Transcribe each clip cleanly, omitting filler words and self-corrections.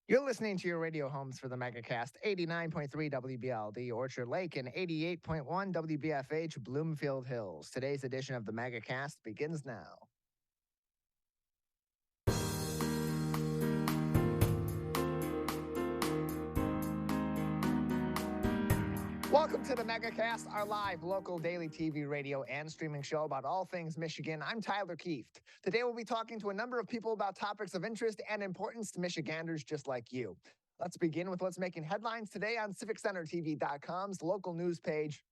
You're listening to your radio homes for the Megacast, 89.3 WBLD Orchard Lake and 88.1 WBFH Bloomfield Hills. Today's edition of the Megacast begins now. Welcome to the Megacast, our live local daily TV, radio, and streaming show about all things Michigan. I'm Tyler Kieft. Today we'll be talking to a number of people about topics of interest and importance to Michiganders just like you. Let's begin with what's making headlines today on CivicCenterTV.com's local news page.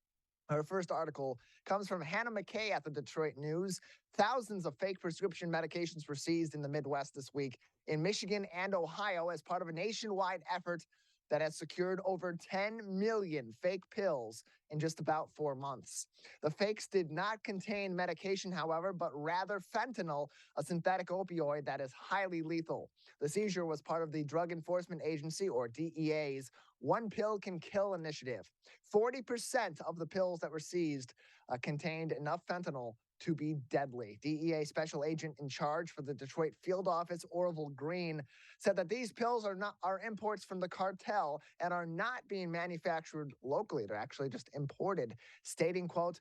Our first article comes from Hannah McKay at the Detroit News. Thousands of fake prescription medications were seized in the Midwest this week in Michigan and Ohio as part of a nationwide effort that has secured over 10 million fake pills in just about 4 months. The fakes did not contain medication, however, but rather fentanyl, a synthetic opioid that is highly lethal. The seizure was part of the Drug Enforcement Agency, or DEA's, One Pill Can Kill initiative. 40% of the pills that were seized contained enough fentanyl to be deadly. DEA special agent in charge for the Detroit field office, Orville Green, said that these pills are imports from the cartel and are not being manufactured locally. They're actually just imported, stating, quote,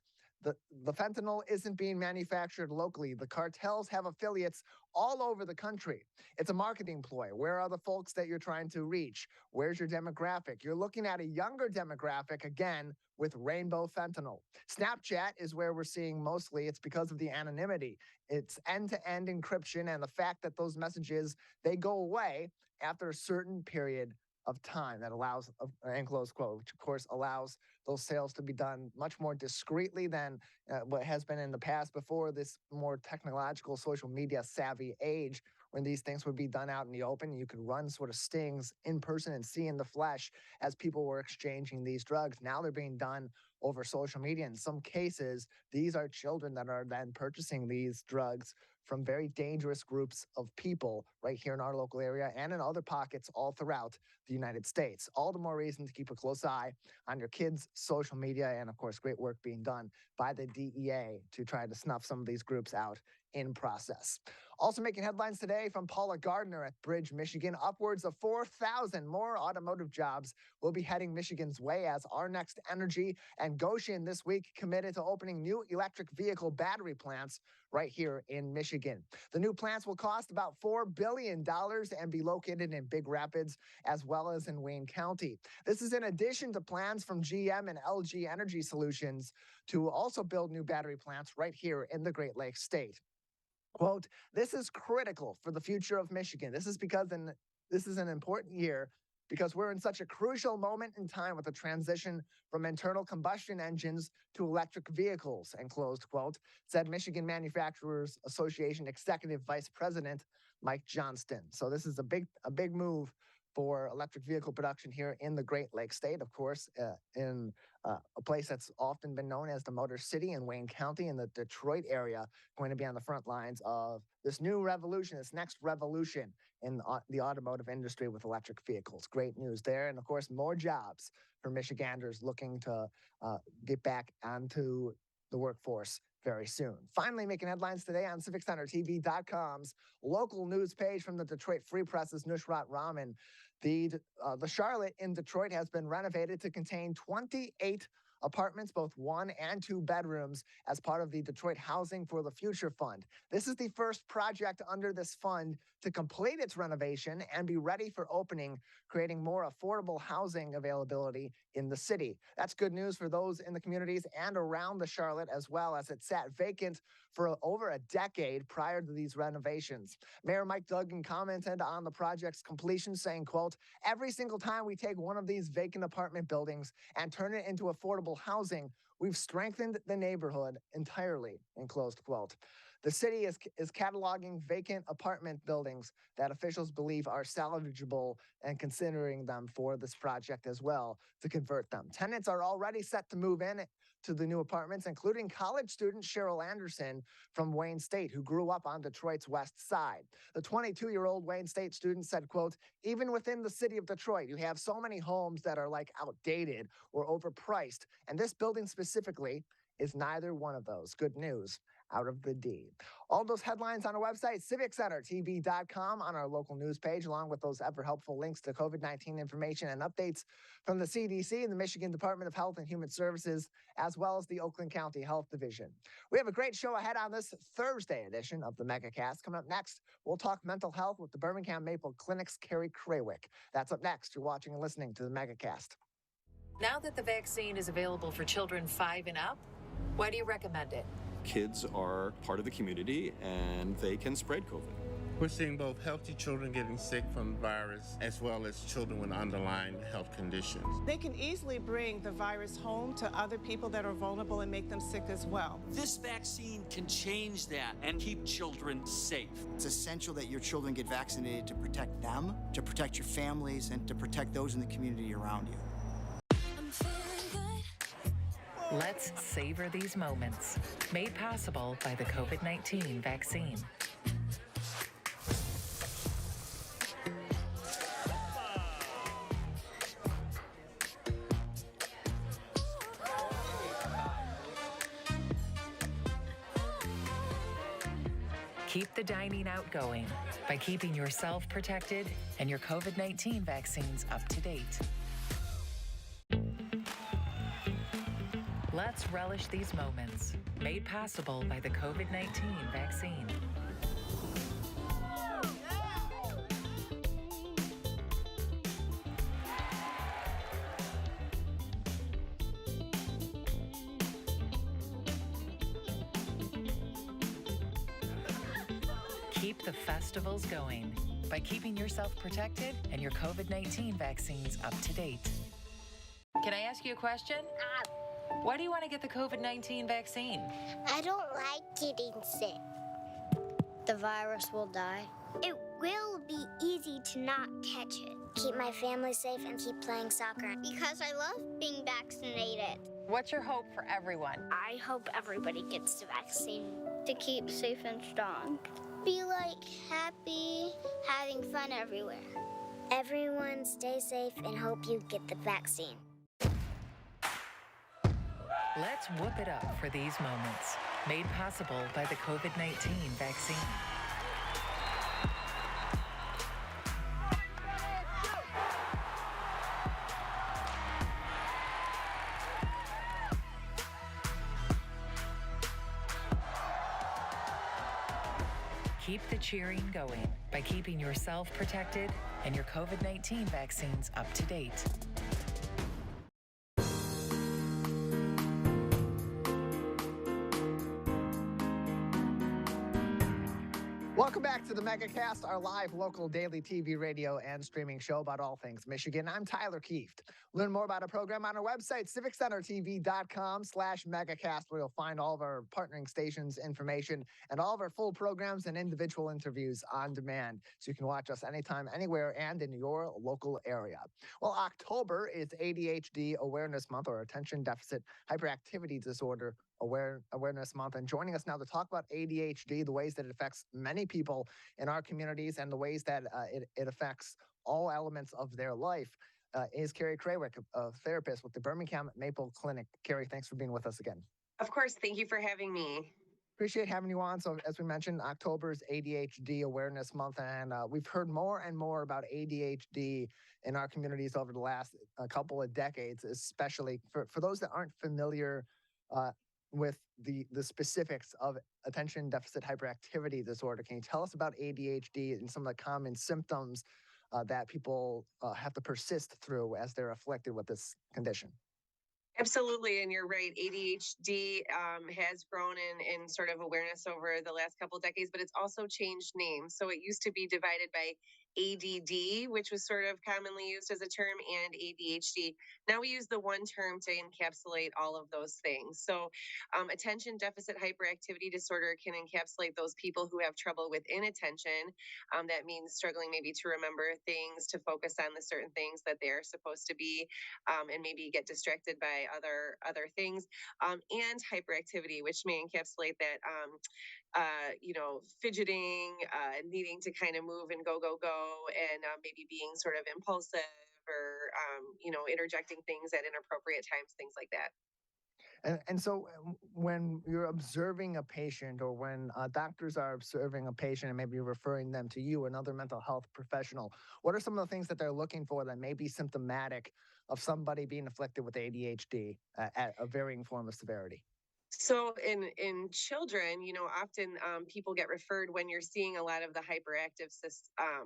the fentanyl isn't being manufactured locally. The cartels have affiliates all over the country. It's a marketing ploy. Where are the folks that you're trying to reach? Where's your demographic? You're looking at a younger demographic, again, with rainbow fentanyl. Snapchat is where we're seeing mostly. It's because of the anonymity. It's end-to-end encryption and the fact that those messages, they go away after a certain period of time that allows, end close quote, which of course allows those sales to be done much more discreetly than what has been in the past before this more technological social media savvy age, when these things would be done out in the open. You could run sort of stings in person and see in the flesh as people were exchanging these drugs. Now they're being done over social media. In some cases, these are children that are then purchasing these drugs from very dangerous groups of people right here in our local area and in other pockets all throughout the United States. All the more reason to keep a close eye on your kids' social media, and of course, great work being done by the DEA to try to snuff some of these groups out in process. Also making headlines today from Paula Gardner at Bridge, Michigan. Upwards of 4,000 more automotive jobs will be heading Michigan's way as Our Next Energy and Goshen this week committed to opening new electric vehicle battery plants right here in Michigan. The new plants will cost about $4 billion and be located in Big Rapids as well as in Wayne County. This is in addition to plans from GM and LG Energy Solutions to also build new battery plants right here in the Great Lakes state. Quote, this is critical for the future of Michigan. This is an important year because we're in such a crucial moment in time with the transition from internal combustion engines to electric vehicles, end closed quote, said Michigan Manufacturers Association Executive Vice President Mike Johnston. So this is a big move for electric vehicle production here in the Great Lakes state, of course, in a place that's often been known as the Motor City in Wayne County in the Detroit area, going to be on the front lines of this new revolution, this next revolution in the automotive industry with electric vehicles. Great news there. And of course, more jobs for Michiganders looking to get back onto the workforce very soon. Finally, making headlines today on CivicCenterTV.com's local news page from the Detroit Free Press's Nusrat Rahman. The Charlotte in Detroit has been renovated to contain 28 apartments, both 1 and 2 bedrooms, as part of the Detroit Housing for the Future Fund. This is the first project under this fund to complete its renovation and be ready for opening, creating more affordable housing availability in the city. That's good news for those in the communities and around the Charlotte, as well as it sat vacant for over a decade prior to these renovations. Mayor Mike Duggan commented on the project's completion, saying, quote, every single time we take one of these vacant apartment buildings and turn it into affordable housing, we've strengthened the neighborhood entirely, end closed quote. The city is cataloging vacant apartment buildings that officials believe are salvageable and considering them for this project as well to convert them. Tenants are already set to move in to the new apartments, including college student Cheryl Anderson from Wayne State, who grew up on Detroit's west side. The 22-year-old Wayne State student said, quote, even within the city of Detroit, you have so many homes that are like outdated or overpriced, and this building specifically is neither one of those. Good news out of the D. All those headlines on our website, civiccentertv.com, on our local news page, along with those ever helpful links to COVID-19 information and updates from the CDC and the Michigan Department of Health and Human Services, as well as the Oakland County Health Division. We have a great show ahead on this Thursday edition of the Megacast. Coming up next, we'll talk mental health with the Birmingham Maple Clinic's Carrie Krawiec. That's up next. You're watching and listening to the Megacast. Now that the vaccine is available for children 5 and up, why do you recommend it? Kids are part of the community and they can spread COVID. We're seeing both healthy children getting sick from the virus as well as children with underlying health conditions. They can easily bring the virus home to other people that are vulnerable and make them sick as well. This vaccine can change that and keep children safe. It's essential that your children get vaccinated to protect them, to protect your families, and to protect those in the community around you. Let's savor these moments. Made possible by the COVID-19 vaccine. Keep the dining out going by keeping yourself protected and your COVID-19 vaccines up to date. Let's relish these moments, made possible by the COVID-19 vaccine. Keep the festivals going by keeping yourself protected and your COVID-19 vaccines up to date. Can I ask you a question? Why do you want to get the COVID-19 vaccine? I don't like getting sick. The virus will die. It will be easy to not catch it. Keep my family safe and keep playing soccer. Because I love being vaccinated. What's your hope for everyone? I hope everybody gets the vaccine to keep safe and strong. Be like happy, having fun everywhere. Everyone stay safe and hope you get the vaccine. Let's whoop it up for these moments, made possible by the COVID-19 vaccine. Keep the cheering going by keeping yourself protected and your COVID-19 vaccines up to date. Welcome back to the Megacast, our live local daily TV, radio, and streaming show about all things Michigan. I'm Tyler Kieft. Learn more about our program on our website, civiccentertv.com/Megacast, where you'll find all of our partnering stations information and all of our full programs and individual interviews on demand. So you can watch us anytime, anywhere, and in your local area. Well, October is ADHD Awareness Month, or Attention Deficit Hyperactivity Disorder Awareness Month. And joining us now to talk about ADHD, the ways that it affects many people in our communities and the ways that it affects all elements of their life, is Carrie Krawiec, a therapist with the Birmingham Maple Clinic. Carrie, thanks for being with us again. Of course. Thank you for having me. Appreciate having you on. So as we mentioned, October is ADHD Awareness Month, and we've heard more and more about ADHD in our communities over the last couple of decades, especially for those that aren't familiar with the specifics of attention deficit hyperactivity disorder. Can you tell us about ADHD and some of the common symptoms that people have to persist through as they're afflicted with this condition? Absolutely. And you're right. ADHD has grown in sort of awareness over the last couple of decades, but it's also changed names. So it used to be divided by ADD, which was sort of commonly used as a term, and ADHD. Now we use the one term to encapsulate all of those things. So attention deficit hyperactivity disorder can encapsulate those people who have trouble with inattention. That means struggling maybe to remember things, to focus on the certain things that they're supposed to be, and maybe get distracted by other things, and hyperactivity, which may encapsulate that fidgeting, needing to kind of move and go, and maybe being sort of impulsive or, interjecting things at inappropriate times, things like that. And so when you're observing a patient or when doctors are observing a patient and maybe referring them to you, another mental health professional, what are some of the things that they're looking for that may be symptomatic of somebody being afflicted with ADHD at a varying form of severity? So in children, often people get referred when you're seeing a lot of the hyperactive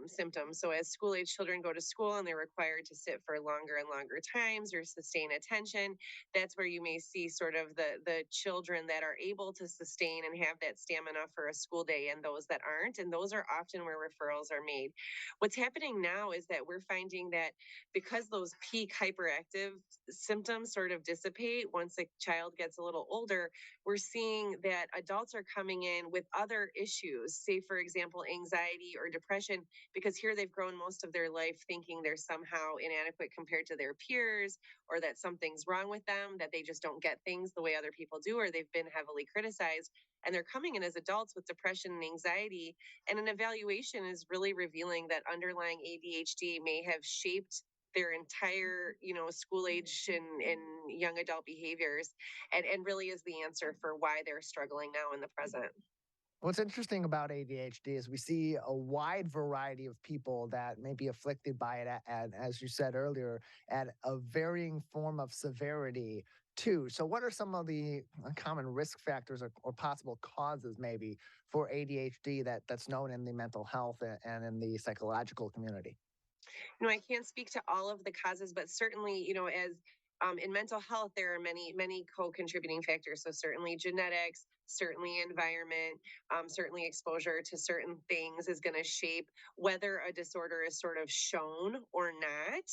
symptoms. So as school age children go to school and they're required to sit for longer and longer times or sustain attention, that's where you may see sort of the children that are able to sustain and have that stamina for a school day and those that aren't. And those are often where referrals are made. What's happening now is that we're finding that because those peak hyperactive symptoms sort of dissipate once a child gets a little older, we're seeing that adults are coming in with other issues, say, for example, anxiety or depression, because here they've grown most of their life thinking they're somehow inadequate compared to their peers, or that something's wrong with them, that they just don't get things the way other people do, or they've been heavily criticized. And they're coming in as adults with depression and anxiety. And an evaluation is really revealing that underlying ADHD may have shaped their entire, school age and young adult behaviors, and really is the answer for why they're struggling now in the present. What's interesting about ADHD is we see a wide variety of people that may be afflicted by it, at, as you said earlier, at a varying form of severity too. So what are some of the common risk factors or possible causes maybe for ADHD that's known in the mental health and in the psychological community? I can't speak to all of the causes, but certainly, as in mental health, there are many co-contributing factors. So certainly genetics, certainly environment, certainly exposure to certain things is going to shape whether a disorder is sort of shown or not.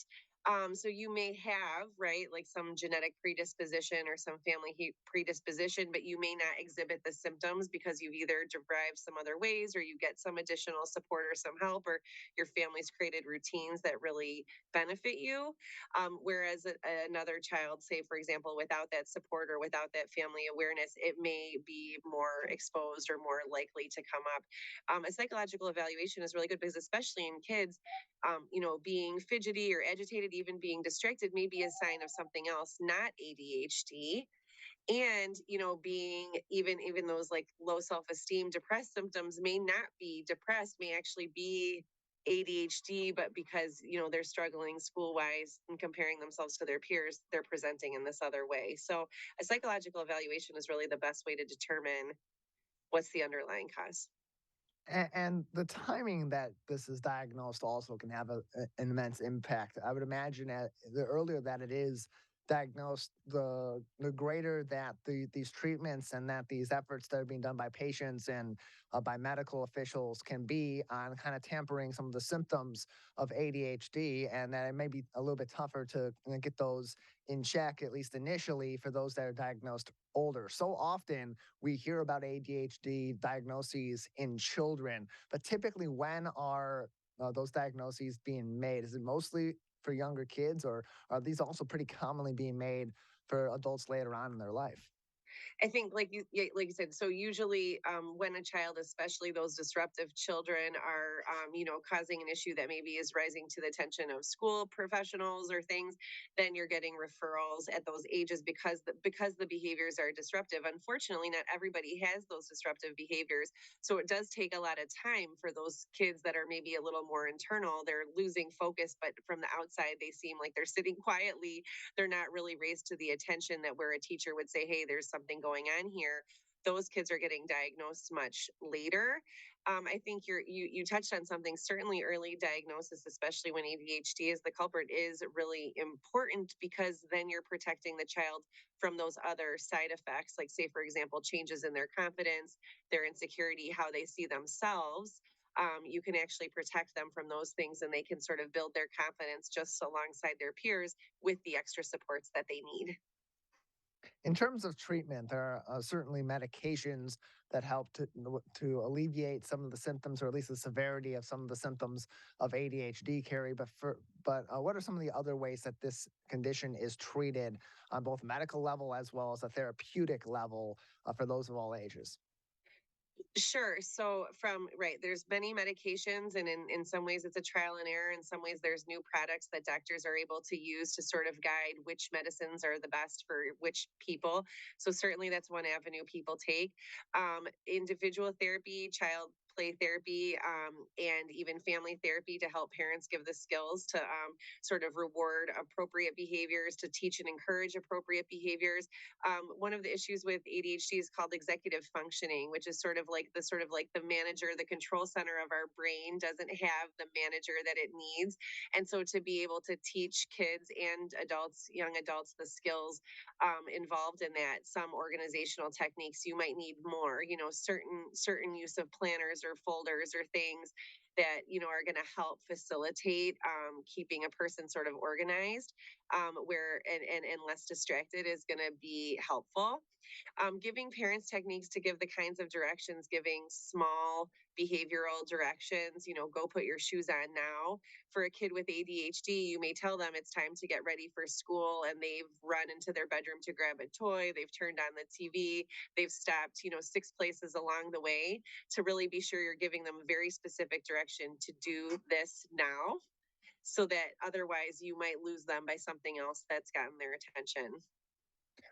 So you may have, right, like some genetic predisposition or some family predisposition, but you may not exhibit the symptoms because you've either derived some other ways or you get some additional support or some help, or your family's created routines that really benefit you. Whereas another child, say, for example, without that support or without that family awareness, it may be more exposed or more likely to come up. A psychological evaluation is really good because, especially in kids, being fidgety or agitated, even being distracted, may be a sign of something else, not ADHD. And being even those like low self-esteem, depressed symptoms may not be depressed, may actually be ADHD, but because they're struggling school wise and comparing themselves to their peers, they're presenting in this other way. So a psychological evaluation is really the best way to determine what's the underlying cause. And the timing that this is diagnosed also can have an immense impact. I would imagine the earlier that it is diagnosed, the greater that these treatments and that these efforts that are being done by patients and by medical officials can be on kind of tampering some of the symptoms of ADHD, and that it may be a little bit tougher to get those in check, at least initially, for those that are diagnosed older. So often we hear about ADHD diagnoses in children, but typically when are those diagnoses being made? Is it mostly for younger kids, or are these also pretty commonly being made for adults later on in their life? I think, like you said, so usually when a child, especially those disruptive children, are causing an issue that maybe is rising to the attention of school professionals or things, then you're getting referrals at those ages because the behaviors are disruptive. Unfortunately, not everybody has those disruptive behaviors, so it does take a lot of time for those kids that are maybe a little more internal. They're losing focus, but from the outside, they seem like they're sitting quietly. They're not really raised to the attention that where a teacher would say, hey, there's something going on here. Those kids are getting diagnosed much later. I think you touched on something. Certainly early diagnosis, especially when ADHD is the culprit, is really important, because then you're protecting the child from those other side effects, like, say, for example, changes in their confidence, their insecurity, how they see themselves. You can actually protect them from those things, and they can sort of build their confidence just alongside their peers with the extra supports that they need. In terms of treatment, there are certainly medications that help to alleviate some of the symptoms, or at least the severity of some of the symptoms of ADHD, Carrie. But what are some of the other ways that this condition is treated on both medical level as well as a therapeutic level for those of all ages? Sure. So there's many medications, and in some ways it's a trial and error. In some ways there's new products that doctors are able to use to sort of guide which medicines are the best for which people. So certainly that's one avenue people take. Individual therapy, child play therapy, and even family therapy to help parents give the skills to sort of reward appropriate behaviors, to teach and encourage appropriate behaviors. One of the issues with ADHD is called executive functioning, which is sort of like the manager, the control center of our brain doesn't have the manager that it needs. And so to be able to teach kids and adults, young adults, the skills involved in that, some organizational techniques you might need more, certain use of planners or folders or things that are going to help facilitate keeping a person sort of organized, where and less distracted is going to be helpful. Giving parents techniques to give the kinds of directions, giving small behavioral directions, go put your shoes on now. For a kid with ADHD, you may tell them it's time to get ready for school, and they've run into their bedroom to grab a toy, they've turned on the TV, they've stopped, 6 places along the way, to really be sure you're giving them a very specific direction to do this now, so that otherwise you might lose them by something else that's gotten their attention.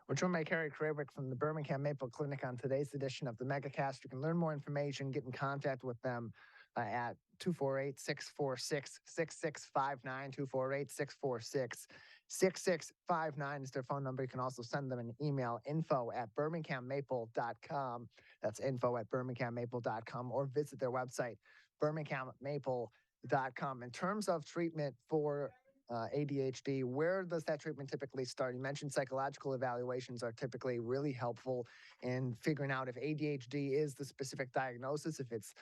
We're joined by Carrie Krawiec from the Birmingham Maple Clinic on today's edition of the Megacast. You can learn more information, get in contact with them at 248-646-6659. 248-646-6659 is their phone number. You can also send them an email, info@birminghammaple.com. That's info@birminghammaple.com, or visit their website, birminghammaple.com. In terms of treatment for ADHD, where does that treatment typically start? You mentioned psychological evaluations are typically really helpful in figuring out if ADHD is the specific diagnosis, if it's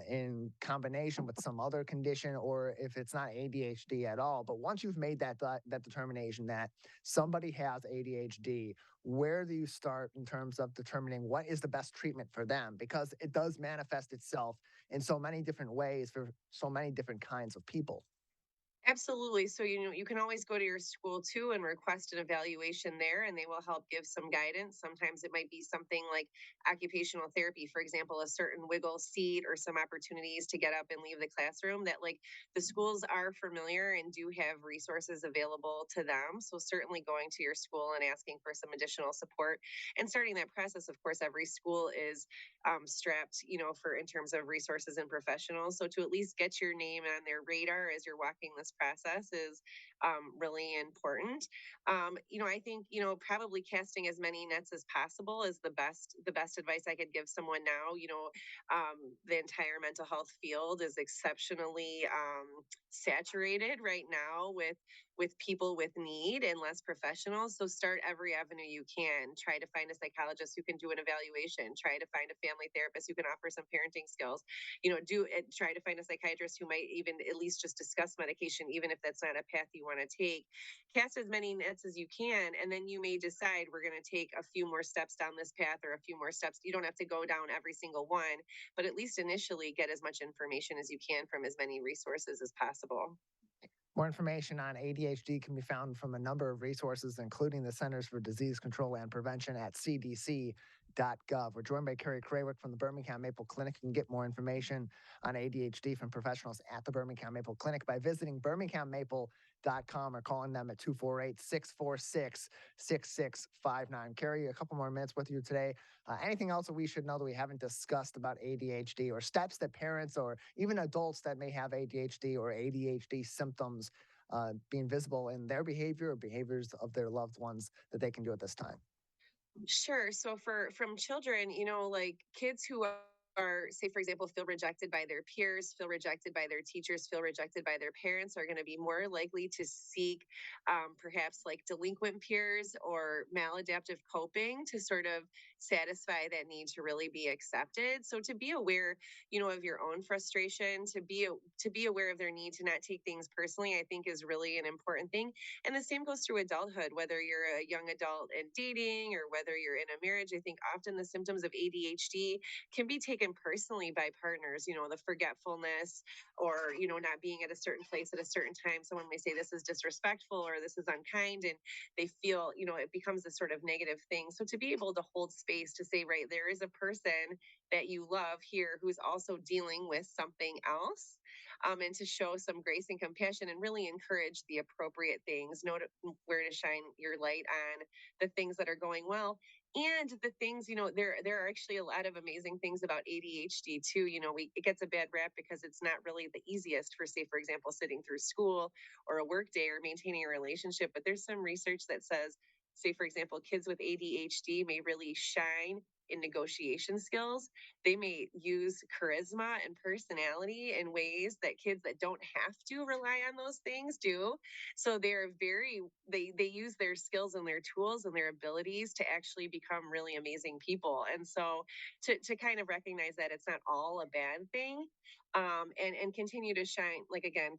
in combination with some other condition, or if it's not ADHD at all. But once you've made that determination that somebody has ADHD, where do you start in terms of determining what is the best treatment for them? Because it does manifest itself in so many different ways for so many different kinds of people. Absolutely. So, you can always go to your school too and request an evaluation there, and they will help give some guidance. Sometimes it might be something like occupational therapy, for example, a certain wiggle seat or some opportunities to get up and leave the classroom that, like, the schools are familiar and do have resources available to them. So certainly going to your school and asking for some additional support and starting that process. Of course, every school is strapped, for in terms of resources and professionals. So to at least get your name on their radar as you're walking this process is really important. I think probably casting as many nets as possible is the best advice I could give someone now. The entire mental health field is exceptionally saturated right now with people with need and less professionals. So start every avenue you can. Try to find a psychologist who can do an evaluation. Try to find a family therapist who can offer some parenting skills. Try to find a psychiatrist who might even at least just discuss medication, even if that's not a path you want to take. Cast as many nets as you can, and then you may decide we're going to take a few more steps down this path or a few more steps. You don't have to go down every single one, but at least initially get as much information as you can from as many resources as possible. More information on ADHD can be found from a number of resources, including the Centers for Disease Control and Prevention at cdc.gov. We're joined by Carrie Krawiec from the Birmingham Maple Clinic. You can get more information on ADHD from professionals at the Birmingham Maple Clinic by visiting birminghammaple.com or calling them at 248-646-6659. Carrie, a couple more minutes with you today. Anything else that we should know that we haven't discussed about ADHD, or steps that parents or even adults that may have ADHD or ADHD symptoms being visible in their behavior or behaviors of their loved ones that they can do at this time? Sure. So from children, like kids who are, say, for example, feel rejected by their peers, feel rejected by their teachers, feel rejected by their parents, are going to be more likely to seek perhaps like delinquent peers or maladaptive coping to sort of satisfy that need to really be accepted. So to be aware, of your own frustration, to be aware of their need to not take things personally, I think is really an important thing. And the same goes through adulthood, whether you're a young adult and dating or whether you're in a marriage. I think often the symptoms of ADHD can be taken taken personally by partners, the forgetfulness or, not being at a certain place at a certain time. Someone may say this is disrespectful or this is unkind, and they feel, it becomes a sort of negative thing. So to be able to hold space to say, right, there is a person that you love here who's also dealing with something else, and to show some grace and compassion and really encourage the appropriate things, know where to shine your light on the things that are going well. And the things, there are actually a lot of amazing things about ADHD too. It gets a bad rap because it's not really the easiest for, say, for example, sitting through school or a work day or maintaining a relationship. But there's some research that says, say, for example, kids with ADHD may really shine in negotiation skills. They may use charisma and personality in ways that kids that don't have to rely on those things do. So they use their skills and their tools and their abilities to actually become really amazing people. And so to kind of recognize that it's not all a bad thing, and continue to shine,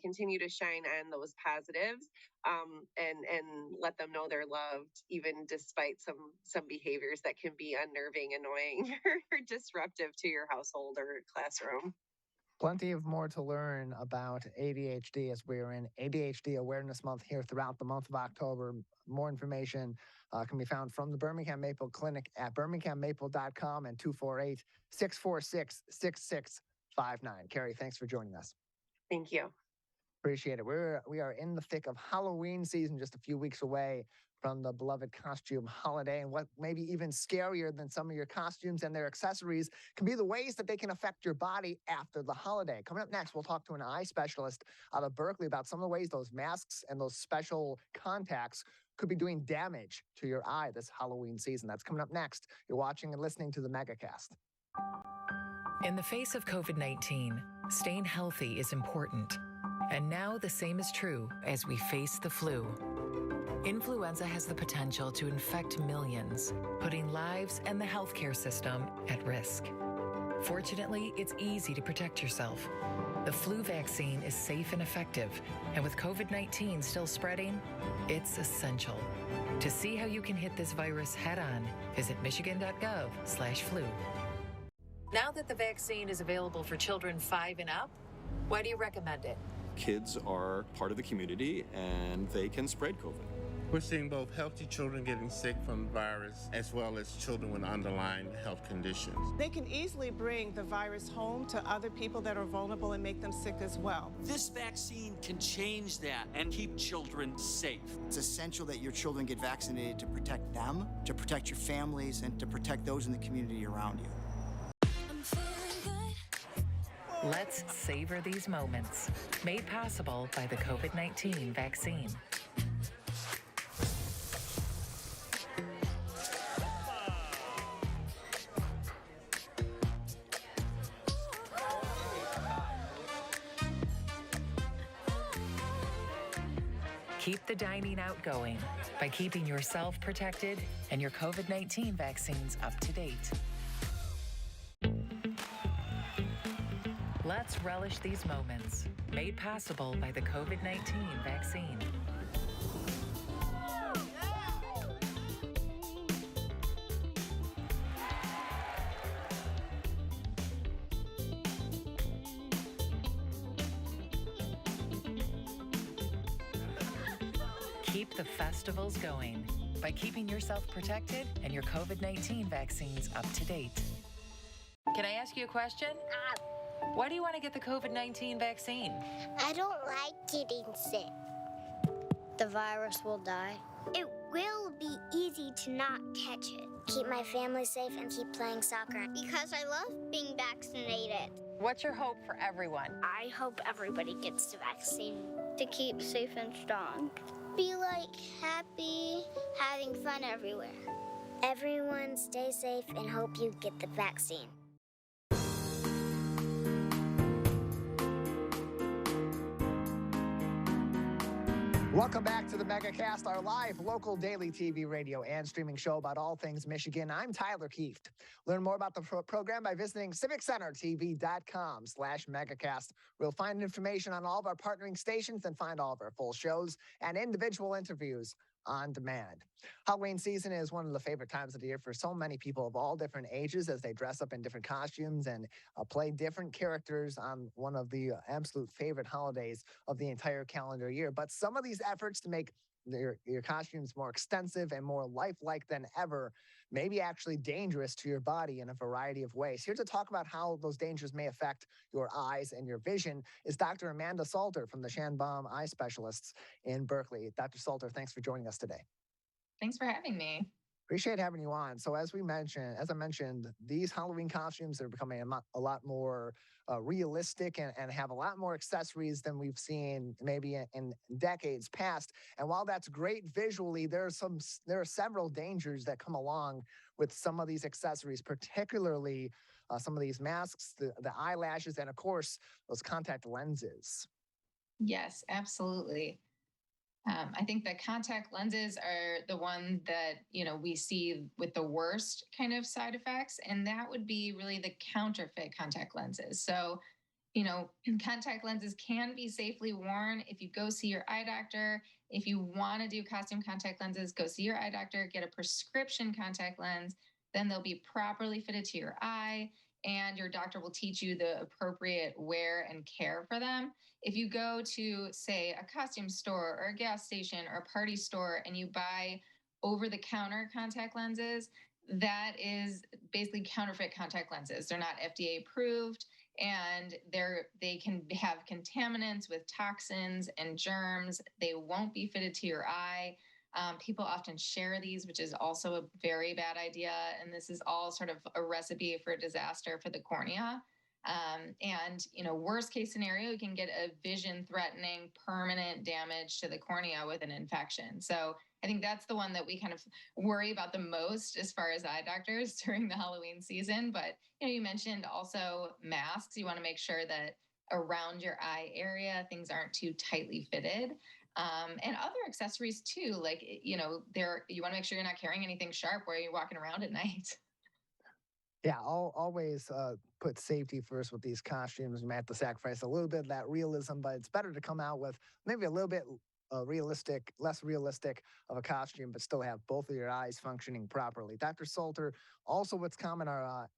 continue to shine on those positives, and let them know they're loved, even despite some behaviors that can be unnerving, annoying, or disruptive to your household or classroom. Plenty of more to learn about ADHD as we're in ADHD Awareness Month here throughout the month of October. More information can be found from the Birmingham Maple Clinic at birminghammaple.com and 248-646-6659. Carrie, thanks for joining us. Thank you. Appreciate it. We are in the thick of Halloween season, just a few weeks away from the beloved costume holiday. And what may be even scarier than some of your costumes and their accessories can be the ways that they can affect your body after the holiday. Coming up next, we'll talk to an eye specialist out of Berkley about some of the ways those masks and those special contacts could be doing damage to your eye this Halloween season. That's coming up next. You're watching and listening to the Megacast. In the face of COVID-19, staying healthy is important. And now the same is true as we face the flu. Influenza has the potential to infect millions, putting lives and the healthcare system at risk. Fortunately, it's easy to protect yourself. The flu vaccine is safe and effective, and with COVID-19 still spreading, it's essential. To see how you can hit this virus head-on, visit michigan.gov/flu. Now that the vaccine is available for children 5 and up, why do you recommend it? Kids are part of the community and they can spread COVID. We're seeing both healthy children getting sick from the virus as well as children with underlying health conditions. They can easily bring the virus home to other people that are vulnerable and make them sick as well. This vaccine can change that and keep children safe. It's essential that your children get vaccinated to protect them, to protect your families, and to protect those in the community around you. Let's savor these moments, made possible by the COVID-19 vaccine. Keep the dining out going by keeping yourself protected and your COVID-19 vaccines up to date. Let's relish these moments, made possible by the COVID-19 vaccine. Keep the festivals going by keeping yourself protected and your COVID-19 vaccines up to date. Can I ask you a question? Why do you want to get the COVID-19 vaccine? I don't like getting sick. The virus will die. It will be easy to not catch it. Keep my family safe and keep playing soccer because I love being vaccinated. What's your hope for everyone? I hope everybody gets the vaccine to keep safe and strong. Be happy, having fun everywhere. Everyone stay safe and hope you get the vaccine. Welcome back to the Megacast, our live local daily TV, radio, and streaming show about all things Michigan. I'm Tyler Kieft. Learn more about the program by visiting civiccentertv.com/Megacast. We'll find information on all of our partnering stations and find all of our full shows and individual interviews on demand. Halloween season is one of the favorite times of the year for so many people of all different ages as they dress up in different costumes and play different characters on one of the absolute favorite holidays of the entire calendar year. But some of these efforts to make your costumes more extensive and more lifelike than ever may be actually dangerous to your body in a variety of ways. Here to talk about how those dangers may affect your eyes and your vision is Dr. Amanda Salter from the Shanbom Eye Specialists in Berkley. Dr. Salter, thanks for joining us today. Thanks for having me. Appreciate having you on. So as I mentioned, these Halloween costumes are becoming a lot more realistic and have a lot more accessories than we've seen maybe in decades past. And while that's great visually, there are several dangers that come along with some of these accessories, particularly some of these masks, the eyelashes, and of course, those contact lenses. Yes, absolutely. I think the contact lenses are the one that, we see with the worst kind of side effects, and that would be really the counterfeit contact lenses. So, contact lenses can be safely worn if you go see your eye doctor. If you want to do costume contact lenses, go see your eye doctor, get a prescription contact lens, then they'll be properly fitted to your eye, and your doctor will teach you the appropriate wear and care for them. If you go to, say, a costume store or a gas station or a party store and you buy over-the-counter contact lenses, that is basically counterfeit contact lenses. They're not FDA approved, and they can have contaminants with toxins and germs. They won't be fitted to your eye. People often share these, which is also a very bad idea. And this is all sort of a recipe for disaster for the cornea. Worst case scenario, you can get a vision threatening permanent damage to the cornea with an infection. So I think that's the one that we kind of worry about the most as far as eye doctors during the Halloween season. But, you mentioned also masks. You want to make sure that around your eye area, things aren't too tightly fitted. And other accessories too, like, you want to make sure you're not carrying anything sharp where you're walking around at night. Yeah, I'll always put safety first with these costumes. You may have to sacrifice a little bit of that realism, but it's better to come out with maybe a little bit less realistic of a costume, but still have both of your eyes functioning properly. Dr. Salter, also what's common are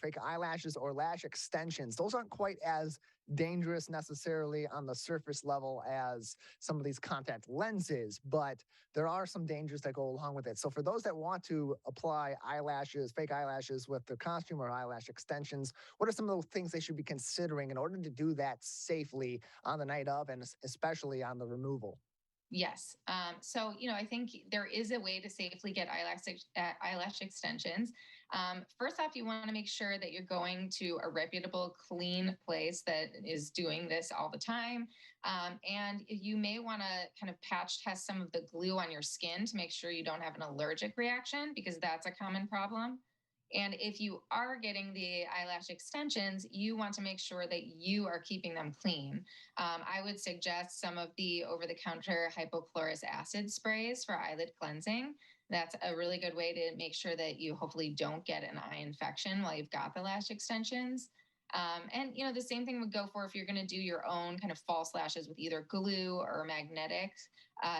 fake eyelashes or lash extensions. Those aren't quite as dangerous necessarily on the surface level as some of these contact lenses, but there are some dangers that go along with it. So for those that want to apply fake eyelashes with their costume or eyelash extensions, what are some of the things they should be considering in order to do that safely on the night of and especially on the removal? Yes. So, I think there is a way to safely get eyelash extensions. First off, you want to make sure that you're going to a reputable, clean place that is doing this all the time. And you may want to kind of patch test some of the glue on your skin to make sure you don't have an allergic reaction, because that's a common problem. And if you are getting the eyelash extensions, you want to make sure that you are keeping them clean. I would suggest some of the over-the-counter hypochlorous acid sprays for eyelid cleansing. That's a really good way to make sure that you hopefully don't get an eye infection while you've got the lash extensions. And the same thing would go for if you're going to do your own kind of false lashes with either glue or magnetics.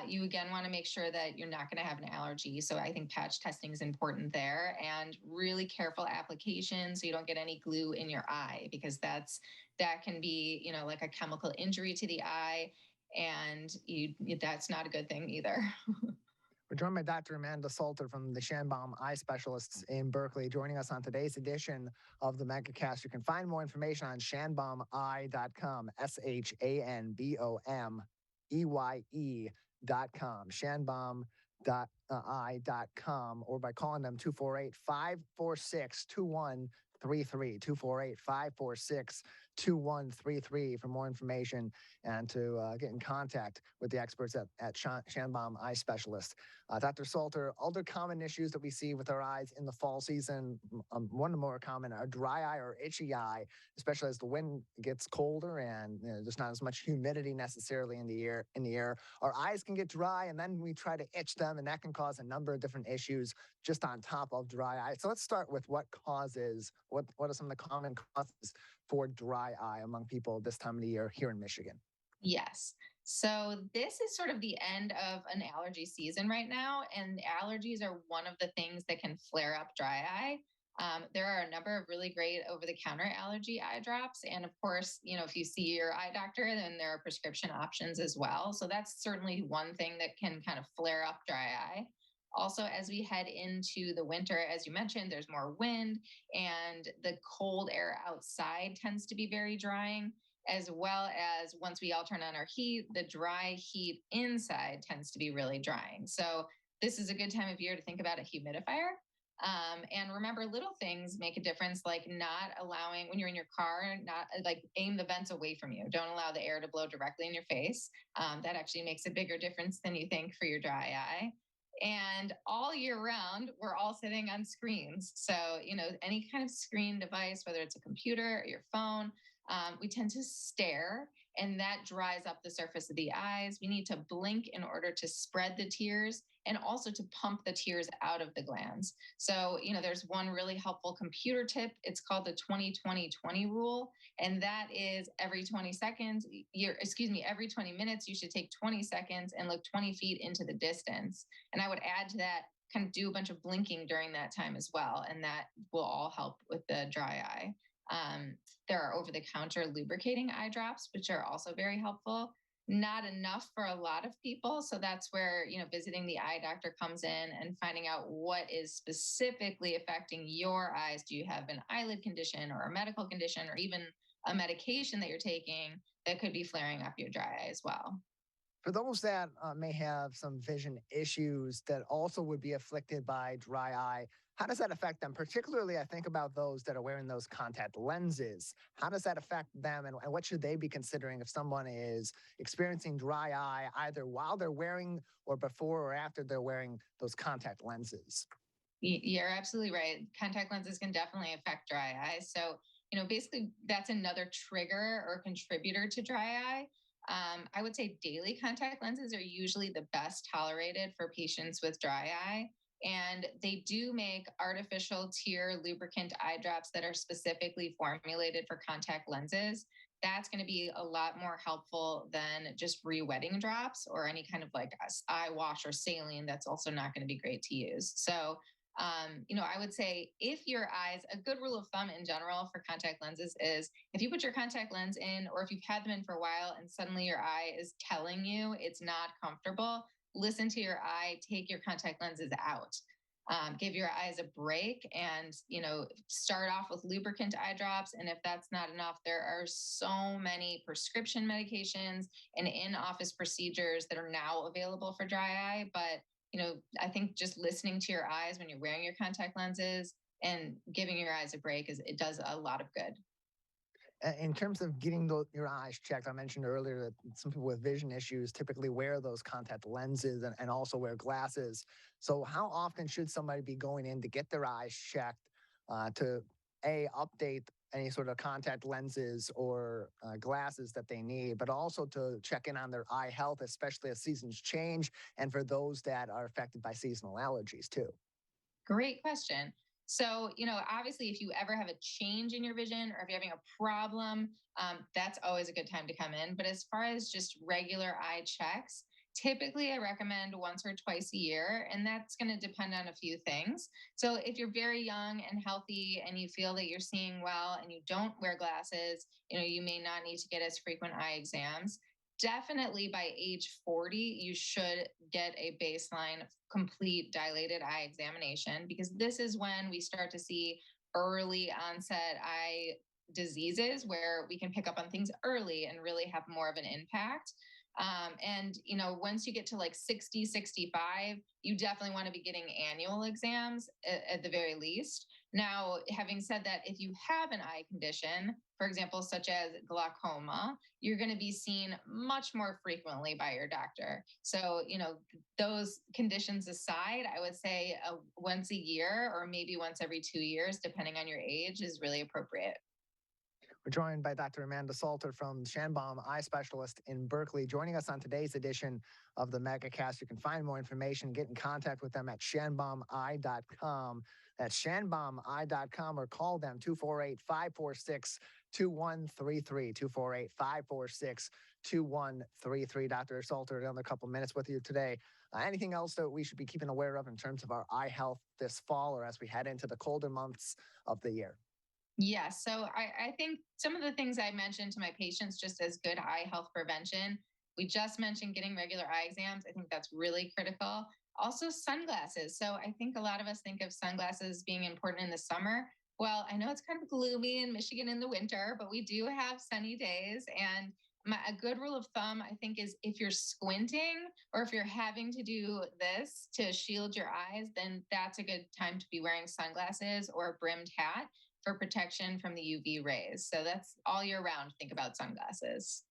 You again want to make sure that you're not going to have an allergy. So I think patch testing is important there, and really careful application so you don't get any glue in your eye, because that can be, like a chemical injury to the eye, and that's not a good thing either. We're joined by Dr. Amanda Salter from the Shanbom Eye Specialists in Berkley, joining us on today's edition of the Megacast. You can find more information on shanbomeye.com, SHANBOMEYE.com, shanbom.eye.com, or by calling them 248-546-2133, 248-546-2133 for more information and to get in contact with the experts at Shanbom Eye Specialist. Dr. Salter, other common issues that we see with our eyes in the fall season, one of the more common are dry eye or itchy eye, especially as the wind gets colder and there's not as much humidity necessarily in the air. Our eyes can get dry, and then we try to itch them, and that can cause a number of different issues just on top of dry eye. So let's start with what are some of the common causes for dry eye among people this time of the year here in Michigan? Yes. So this is sort of the end of an allergy season right now, and allergies are one of the things that can flare up dry eye. There are a number of really great over-the-counter allergy eye drops, and of course, if you see your eye doctor, then there are prescription options as well. So that's certainly one thing that can kind of flare up dry eye. Also, as we head into the winter, as you mentioned, there's more wind, and the cold air outside tends to be very drying, as well as once we all turn on our heat, the dry heat inside tends to be really drying. So this is a good time of year to think about a humidifier. And remember, little things make a difference, like not allowing, when you're in your car, not like aim the vents away from you. Don't allow the air to blow directly in your face. That actually makes a bigger difference than you think for your dry eye. And all year round, we're all sitting on screens. So, any kind of screen device, whether it's a computer or your phone, we tend to stare, and that dries up the surface of the eyes. We need to blink in order to spread the tears and also to pump the tears out of the glands. So, there's one really helpful computer tip. It's called the 20-20-20 rule. And that is every 20 minutes, you should take 20 seconds and look 20 feet into the distance. And I would add to that, kind of do a bunch of blinking during that time as well. And that will all help with the dry eye. There are over-the-counter lubricating eye drops, which are also very helpful. Not enough for a lot of people. So that's where, visiting the eye doctor comes in and finding out what is specifically affecting your eyes. Do you have an eyelid condition or a medical condition or even a medication that you're taking that could be flaring up your dry eye as well? For those that may have some vision issues that also would be afflicted by dry eye, how does that affect them? Particularly, I think about those that are wearing those contact lenses. How does that affect them, and what should they be considering if someone is experiencing dry eye either while they're wearing or before or after they're wearing those contact lenses? You're absolutely right. Contact lenses can definitely affect dry eye. So, basically that's another trigger or contributor to dry eye. I would say daily contact lenses are usually the best tolerated for patients with dry eye. And they do make artificial tear lubricant eye drops that are specifically formulated for contact lenses. That's going to be a lot more helpful than just re-wetting drops or any kind of like eye wash or saline. That's also not going to be great to use. So, I would say if your eyes, a good rule of thumb in general for contact lenses is if you put your contact lens in, or if you've had them in for a while and suddenly your eye is telling you it's not comfortable, listen to your eye, take your contact lenses out. Give your eyes a break and, start off with lubricant eye drops. And if that's not enough, there are so many prescription medications and in-office procedures that are now available for dry eye. But, I think just listening to your eyes when you're wearing your contact lenses and giving your eyes a break it does a lot of good. In terms of getting your eyes checked, I mentioned earlier that some people with vision issues typically wear those contact lenses and also wear glasses. So how often should somebody be going in to get their eyes checked to update any sort of contact lenses or glasses that they need, but also to check in on their eye health, especially as seasons change, and for those that are affected by seasonal allergies too? Great question. So, obviously, if you ever have a change in your vision or if you're having a problem, that's always a good time to come in. But as far as just regular eye checks, typically I recommend once or twice a year, and that's going to depend on a few things. So if you're very young and healthy and you feel that you're seeing well and you don't wear glasses, you may not need to get as frequent eye exams. Definitely by age 40, you should get a baseline complete dilated eye examination, because this is when we start to see early onset eye diseases where we can pick up on things early and really have more of an impact. And, once you get to like 60, 65, you definitely want to be getting annual exams at the very least. Now, having said that, if you have an eye condition, for example, such as glaucoma, you're going to be seen much more frequently by your doctor. So, those conditions aside, I would say once a year or maybe once every 2 years, depending on your age, is really appropriate. We're joined by Dr. Amanda Salter from Shanbom Eye Specialist in Berkley, joining us on today's edition of the Megacast. You can find more information, get in contact with them at shanbomeye.com. That's shanbomeye.com, or call them 248-546 2133, 248-546-2133. Dr. Salter, another couple minutes with you today. Anything else that we should be keeping aware of in terms of our eye health this fall or as we head into the colder months of the year? Yeah, so I think some of the things I mentioned to my patients just as good eye health prevention. We just mentioned getting regular eye exams. I think that's really critical. Also, sunglasses. So I think a lot of us think of sunglasses being important in the summer. Well, I know it's kind of gloomy in Michigan in the winter, but we do have sunny days. And a good rule of thumb, I think, is if you're squinting or if you're having to do this to shield your eyes, then that's a good time to be wearing sunglasses or a brimmed hat for protection from the UV rays. So that's all year round. Think about sunglasses.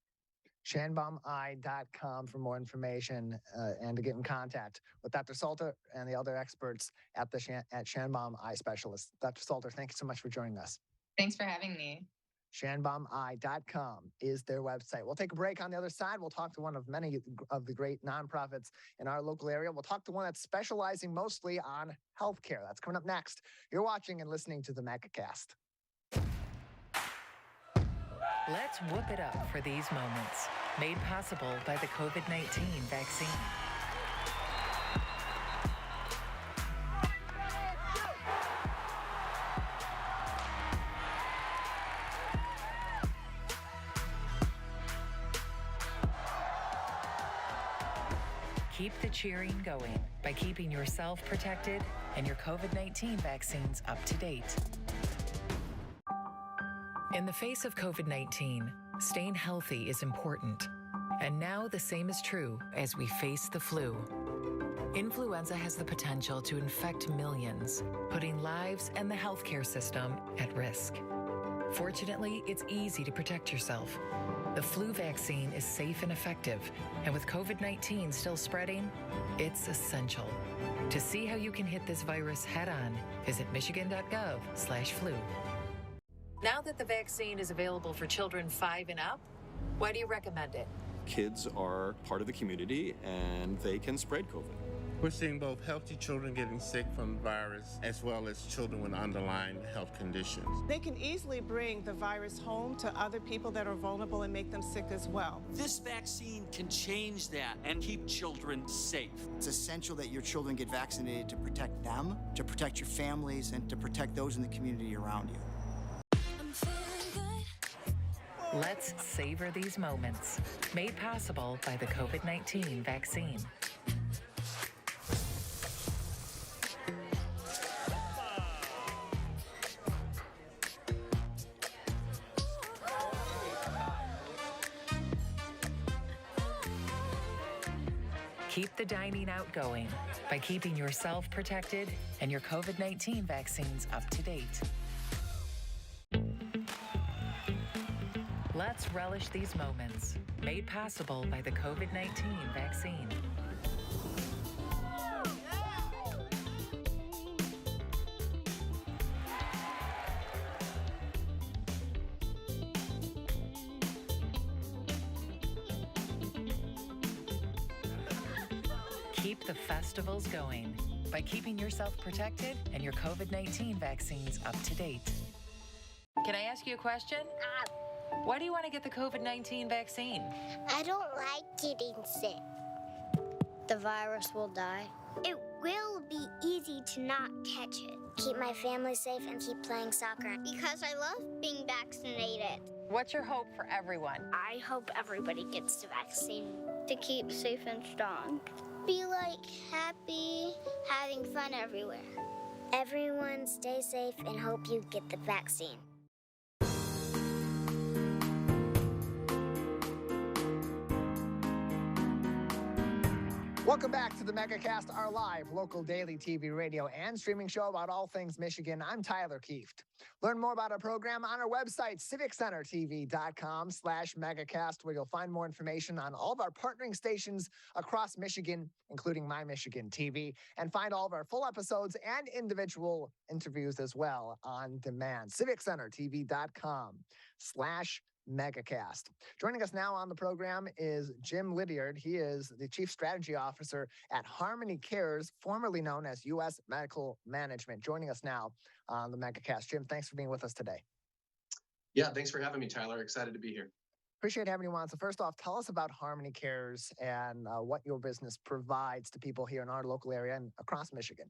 Shanbomeye.com for more information and to get in contact with Dr. Salter and the other experts at Shanbom Eye Specialist. Dr. Salter, thank you so much for joining us. Thanks for having me. Shanbomeye.com is their website. We'll take a break. On the other side, we'll talk to one of many of the great nonprofits in our local area. We'll talk to one that's specializing mostly on healthcare. That's coming up next. You're watching and listening to the Megacast. Let's whoop it up for these moments, made possible by the COVID-19 vaccine. Keep the cheering going by keeping yourself protected and your COVID-19 vaccines up to date. In the face of COVID-19, staying healthy is important. And now the same is true as we face the flu. Influenza has the potential to infect millions, putting lives and the healthcare system at risk. Fortunately, it's easy to protect yourself. The flu vaccine is safe and effective, and with COVID-19 still spreading, it's essential. To see how you can hit this virus head-on, visit michigan.gov/flu. Now that the vaccine is available for children 5 and up, why do you recommend it? Kids are part of the community and they can spread COVID. We're seeing both healthy children getting sick from the virus as well as children with underlying health conditions. They can easily bring the virus home to other people that are vulnerable and make them sick as well. This vaccine can change that and keep children safe. It's essential that your children get vaccinated to protect them, to protect your families, and to protect those in the community around you. Let's savor these moments, made possible by the COVID-19 vaccine. Keep the dining out going by keeping yourself protected and your COVID-19 vaccines up to date. Let's relish these moments, made possible by the COVID-19 vaccine. Keep the festivals going by keeping yourself protected and your COVID-19 vaccines up to date. Can I ask you a question? Why do you want to get the COVID-19 vaccine? I don't like getting sick. The virus will die. It will be easy to not catch it. Keep my family safe and keep playing soccer because I love being vaccinated. What's your hope for everyone? I hope everybody gets the vaccine to keep safe and strong. Be happy, having fun everywhere. Everyone stay safe and hope you get the vaccine. Welcome back to the Megacast, our live local daily TV, radio, and streaming show about all things Michigan. I'm Tyler Kieft. Learn more about our program on our website, civiccentertv.com/megacast, where you'll find more information on all of our partnering stations across Michigan, including My Michigan TV, and find all of our full episodes and individual interviews as well on demand. civiccentertv.com/Megacast. Joining us now on the program is Jim Lydiard. He is the Chief Strategy Officer at HarmonyCares, formerly known as U.S. Medical Management. Joining us now on the Megacast. Jim, thanks for being with us today. Yeah, thanks for having me, Tyler. Excited to be here. Appreciate having you on. So first off, tell us about HarmonyCares and what your business provides to people here in our local area and across Michigan.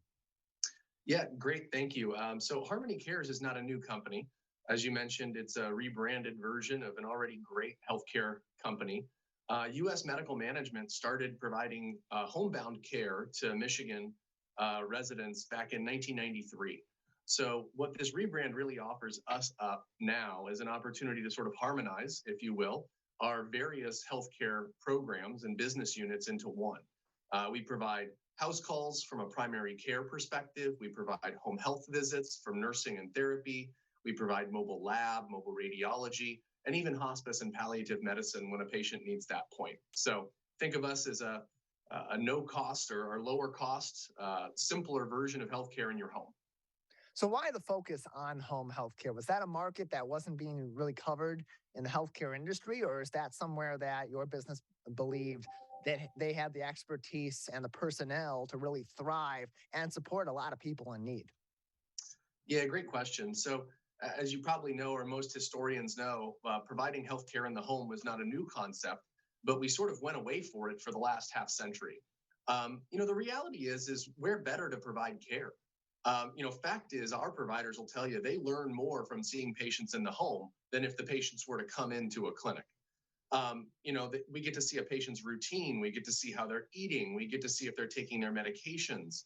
Yeah, great. Thank you. So HarmonyCares is not a new company. As you mentioned, it's a rebranded version of an already great healthcare company. U.S. Medical Management started providing homebound care to Michigan residents back in 1993. So what this rebrand really offers us up now is an opportunity to sort of harmonize, if you will, our various healthcare programs and business units into one. We provide house calls from a primary care perspective. We provide home health visits from nursing and therapy. We provide mobile lab, mobile radiology, and even hospice and palliative medicine when a patient needs that point. So think of us as a no cost or lower cost, simpler version of healthcare in your home. So why the focus on home healthcare? Was that a market that wasn't being really covered in the healthcare industry, or is that somewhere that your business believed that they had the expertise and the personnel to really thrive and support a lot of people in need? Yeah, great question. So as you probably know, or most historians know, providing healthcare in the home was not a new concept, but we sort of went away for it for the last half century. The reality is we're better to provide care. Fact is, our providers will tell you they learn more from seeing patients in the home than if the patients were to come into a clinic. We get to see a patient's routine. We get to see how they're eating. We get to see if they're taking their medications.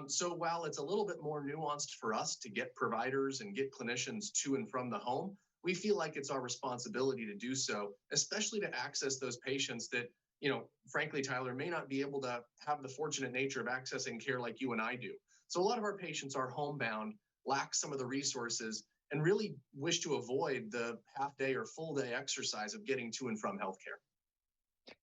So while it's a little bit more nuanced for us to get providers and get clinicians to and from the home, we feel like it's our responsibility to do so, especially to access those patients that, frankly, Tyler, may not be able to have the fortunate nature of accessing care like you and I do. So a lot of our patients are homebound, lack some of the resources, and really wish to avoid the half day or full day exercise of getting to and from healthcare.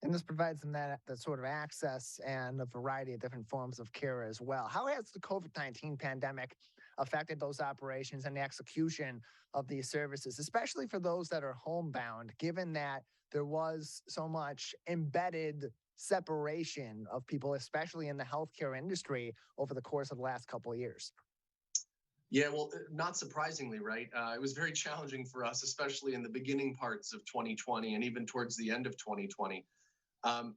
And this provides them that sort of access and a variety of different forms of care as well. How has the COVID-19 pandemic affected those operations and the execution of these services, especially for those that are homebound, given that there was so much embedded separation of people, especially in the healthcare industry, over the course of the last couple of years? Yeah, well, not surprisingly, right? It was very challenging for us, especially in the beginning parts of 2020 and even towards the end of 2020.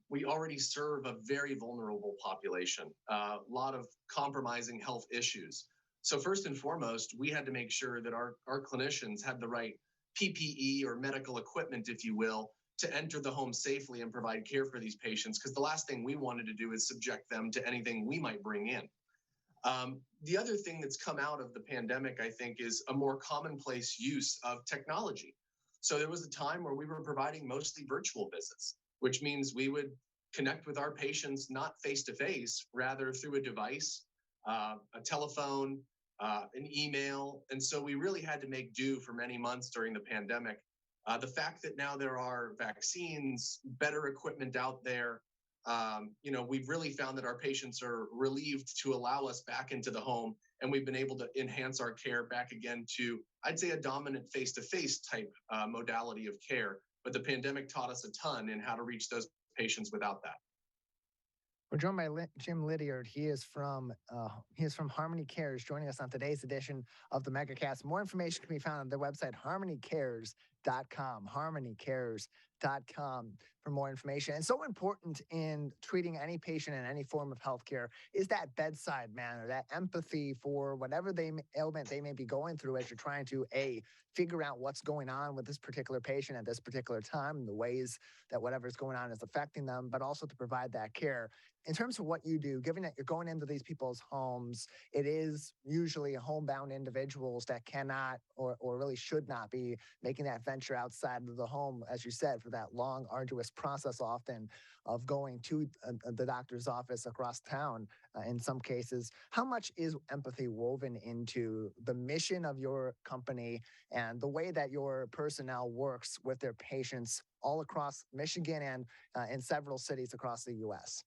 We already serve a very vulnerable population, a lot of compromising health issues. So first and foremost, we had to make sure that our clinicians had the right PPE or medical equipment, if you will, to enter the home safely and provide care for these patients, because the last thing we wanted to do is subject them to anything we might bring in. The other thing that's come out of the pandemic, I think, is a more commonplace use of technology. So there was a time where we were providing mostly virtual visits, which means we would connect with our patients not face to face, rather through a device, a telephone, an email. And so we really had to make do for many months during the pandemic. The fact that now there are vaccines, better equipment out there, we've really found that our patients are relieved to allow us back into the home, and we've been able to enhance our care back again to, I'd say, a dominant face-to-face type modality of care. But the pandemic taught us a ton in how to reach those patients without that. We're joined by Jim Lydiard. He is from HarmonyCares, joining us on today's edition of the Megacast. More information can be found on their website, HarmonyCares.com. HarmonyCares.com for more information. And so important in treating any patient in any form of healthcare is that bedside manner, that empathy for whatever ailment they may be going through as you're trying to figure out what's going on with this particular patient at this particular time and the ways that whatever's going on is affecting them, but also to provide that care. In terms of what you do, given that you're going into these people's homes, it is usually homebound individuals that cannot or really should not be making that venture outside of the home, as you said, for that long, arduous process often of going to the doctor's office across town in some cases. How much is empathy woven into the mission of your company and the way that your personnel works with their patients all across Michigan and in several cities across the U.S.?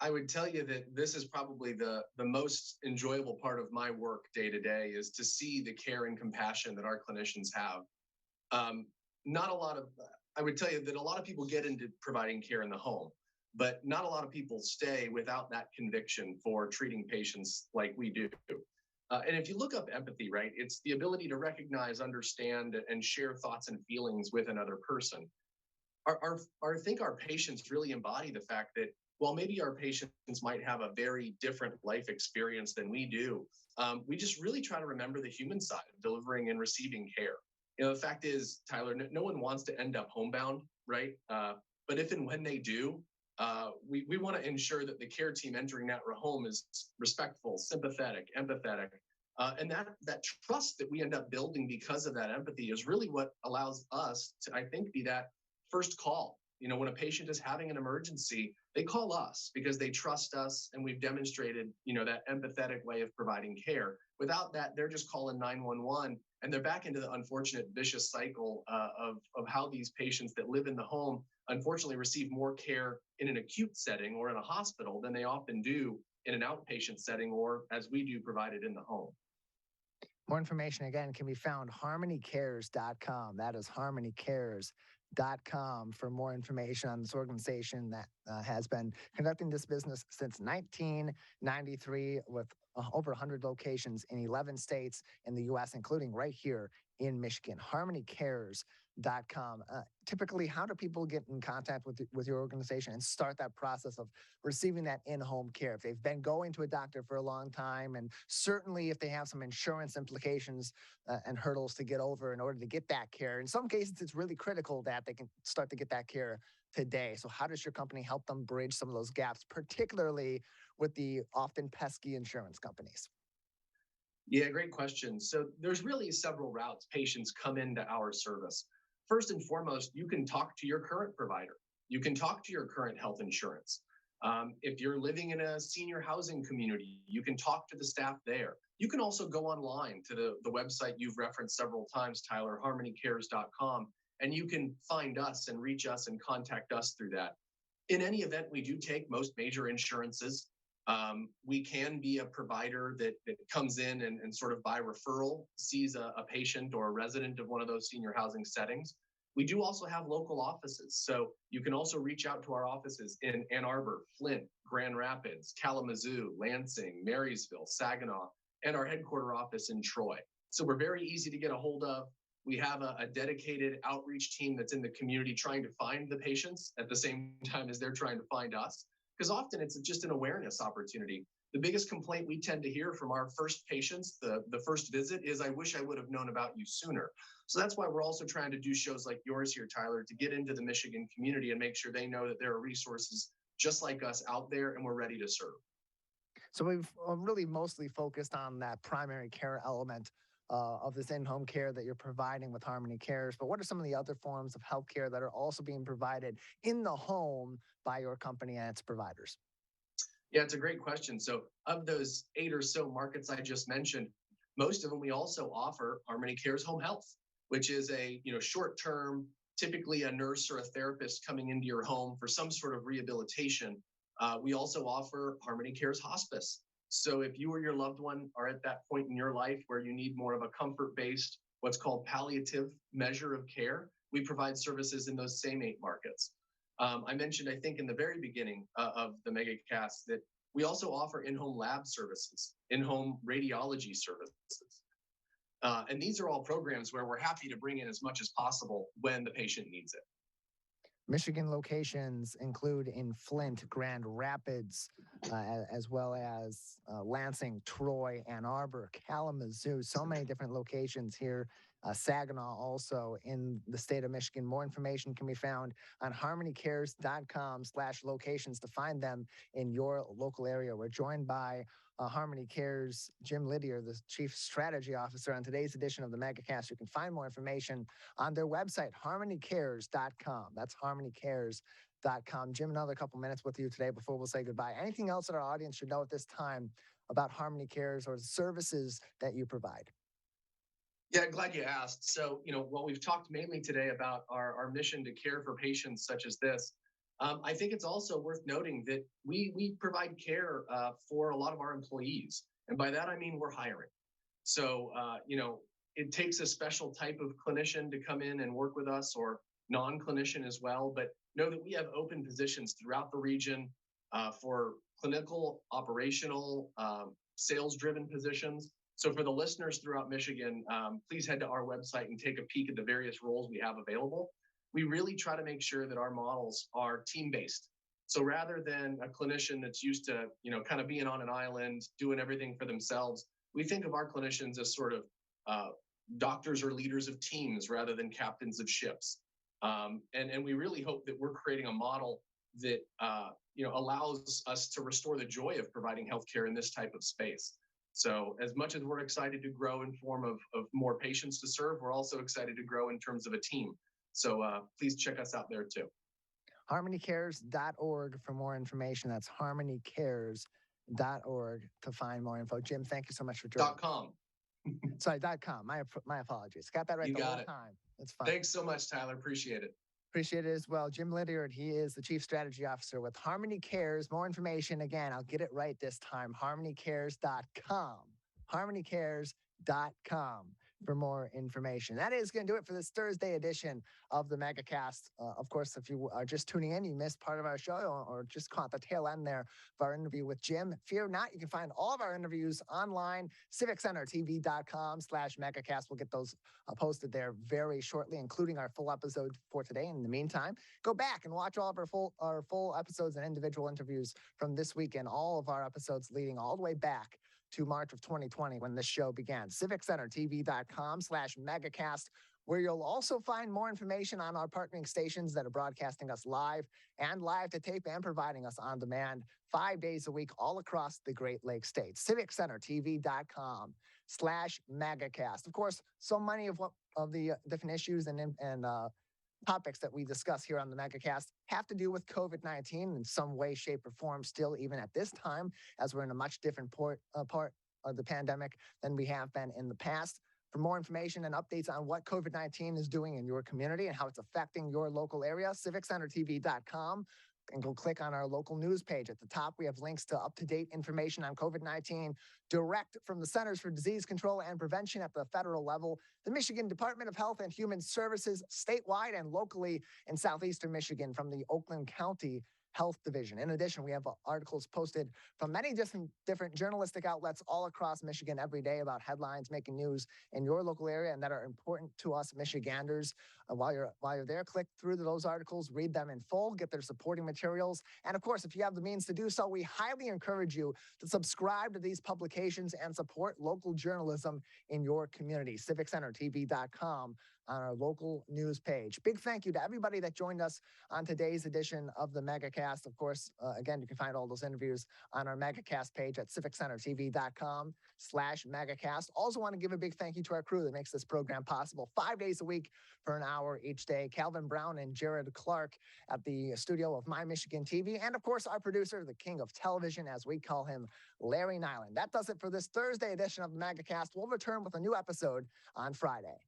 I would tell you that this is probably the most enjoyable part of my work day to day, is to see the care and compassion that our clinicians have. I would tell you that a lot of people get into providing care in the home, but not a lot of people stay without that conviction for treating patients like we do. And if you look up empathy, right, it's the ability to recognize, understand, and share thoughts and feelings with another person. I think our patients really embody the fact that while maybe our patients might have a very different life experience than we do, we just really try to remember the human side of delivering and receiving care. The fact is, Tyler, no one wants to end up homebound, right? But if and when they do, we want to ensure that the care team entering that home is respectful, sympathetic, empathetic. And that trust that we end up building because of that empathy is really what allows us to, I think, be that first call. When a patient is having an emergency, they call us because they trust us, and we've demonstrated, that empathetic way of providing care. Without that, they're just calling 911, and they're back into the unfortunate vicious cycle of how these patients that live in the home unfortunately receive more care in an acute setting or in a hospital than they often do in an outpatient setting, or as we do, provided in the home. More information, again, can be found HarmonyCares.com. That is HarmonyCares.com for more information on this organization that has been conducting this business since 1993 with over 100 locations in 11 states in the U.S., including right here in Michigan. HarmonyCares.com. Typically, how do people get in contact with your organization and start that process of receiving that in-home care? If they've been going to a doctor for a long time, and certainly if they have some insurance implications and hurdles to get over in order to get that care. In some cases, it's really critical that they can start to get that care today. So how does your company help them bridge some of those gaps, particularly with the often pesky insurance companies? Yeah, great question. So there's really several routes patients come into our service. First and foremost, you can talk to your current provider. You can talk to your current health insurance. If you're living in a senior housing community, you can talk to the staff there. You can also go online to the website you've referenced several times, Tyler, HarmonyCares.com, and you can find us and reach us and contact us through that. In any event, we do take most major insurances. We can be a provider that comes in and sort of by referral sees a patient or a resident of one of those senior housing settings. We do also have local offices. So you can also reach out to our offices in Ann Arbor, Flint, Grand Rapids, Kalamazoo, Lansing, Marysville, Saginaw, and our headquarter office in Troy. So we're very easy to get a hold of. We have a dedicated outreach team that's in the community trying to find the patients at the same time as they're trying to find us. Because often it's just an awareness opportunity. The biggest complaint we tend to hear from our first patients, the first visit, is, I wish I would have known about you sooner. So that's why we're also trying to do shows like yours here, Tyler, to get into the Michigan community and make sure they know that there are resources just like us out there, and we're ready to serve. So we've really mostly focused on that primary care element of this in-home care that you're providing with HarmonyCares. But what are some of the other forms of healthcare that are also being provided in the home by your company and its providers? Yeah, it's a great question. So of those 8 or so markets I just mentioned, most of them we also offer HarmonyCares Home Health, which is a short-term, typically a nurse or a therapist coming into your home for some sort of rehabilitation. We also offer HarmonyCares Hospice. So if you or your loved one are at that point in your life where you need more of a comfort-based, what's called palliative measure of care, we provide services in those same 8 markets. I mentioned, I think in the very beginning of the Megacast, that we also offer in-home lab services, in-home radiology services. And these are all programs where we're happy to bring in as much as possible when the patient needs it. Michigan locations include in Flint, Grand Rapids, as well as Lansing, Troy, Ann Arbor, Kalamazoo, so many different locations here. Saginaw also in the state of Michigan. More information can be found on HarmonyCares.com/locations to find them in your local area. We're joined by HarmonyCares Jim Lydiard, the Chief Strategy Officer, on today's edition of the Megacast. You can find more information on their website, HarmonyCares.com. That's HarmonyCares.com. Jim, another couple minutes with you today before we'll say goodbye. Anything else that our audience should know at this time about HarmonyCares or the services that you provide? Yeah, glad you asked. So, while we've talked mainly today about our mission to care for patients such as this, I think it's also worth noting that we provide care for a lot of our employees. And by that, I mean we're hiring. So, it takes a special type of clinician to come in and work with us, or non-clinician as well. But know that we have open positions throughout the region for clinical, operational, sales-driven positions. So for the listeners throughout Michigan, please head to our website and take a peek at the various roles we have available. We really try to make sure that our models are team-based. So rather than a clinician that's used to, kind of being on an island, doing everything for themselves, we think of our clinicians as sort of doctors or leaders of teams rather than captains of ships. And we really hope that we're creating a model that, allows us to restore the joy of providing healthcare in this type of space. So as much as we're excited to grow in form of more patients to serve, we're also excited to grow in terms of a team. So please check us out there too. HarmonyCares.org for more information. That's HarmonyCares.org to find more info. Jim, thank you so much for joining. .com. Sorry, .com. My apologies. Got that right the whole time. That's fine. Thanks so much, Tyler. Appreciate it. Appreciate it as well. Jim Lydiard, he is the Chief Strategy Officer with HarmonyCares. More information, again, I'll get it right this time, HarmonyCares.com. HarmonyCares.com for more information. That is going to do it for this Thursday edition of the Megacast. Of course, if you are just tuning in, you missed part of our show or just caught the tail end there of our interview with Jim. Fear not, you can find all of our interviews online, civiccentertv.com/Megacast. We'll get those posted there very shortly, including our full episode for today. In the meantime, go back and watch all of our full episodes and individual interviews from this weekend, all of our episodes leading all the way back to March of 2020 when this show began. civiccentertv.com/Megacast, where you'll also find more information on our partnering stations that are broadcasting us live and live to tape and providing us on demand 5 days a week all across the Great Lakes states. civiccentertv.com/Megacast. Of course, so many of the different issues and topics that we discuss here on the Megacast have to do with COVID-19 in some way, shape, or form still, even at this time, as we're in a much different part of the pandemic than we have been in the past. For more information and updates on what COVID-19 is doing in your community and how it's affecting your local area, civiccentertv.com. And go click on our local news page. At the top, we have links to up-to-date information on COVID-19 direct from the Centers for Disease Control and Prevention at the federal level, the Michigan Department of Health and Human Services statewide and locally in southeastern Michigan from the Oakland County Health Division. In addition, we have articles posted from many different journalistic outlets all across Michigan every day about headlines making news in your local area and that are important to us Michiganders. While you're there, click through those articles, read them in full, get their supporting materials. And of course, if you have the means to do so, we highly encourage you to subscribe to these publications and support local journalism in your community. civiccentertv.com on our local news page. Big thank you to everybody that joined us on today's edition of the Megacast. Of course, again, you can find all those interviews on our Megacast page at civiccentertv.com/Megacast. Also want to give a big thank you to our crew that makes this program possible 5 days a week for an hour each day. Calvin Brown and Jared Clark at the studio of My Michigan TV. And of course, our producer, the king of television, as we call him, Larry Nyland. That does it for this Thursday edition of the Megacast. We'll return with a new episode on Friday.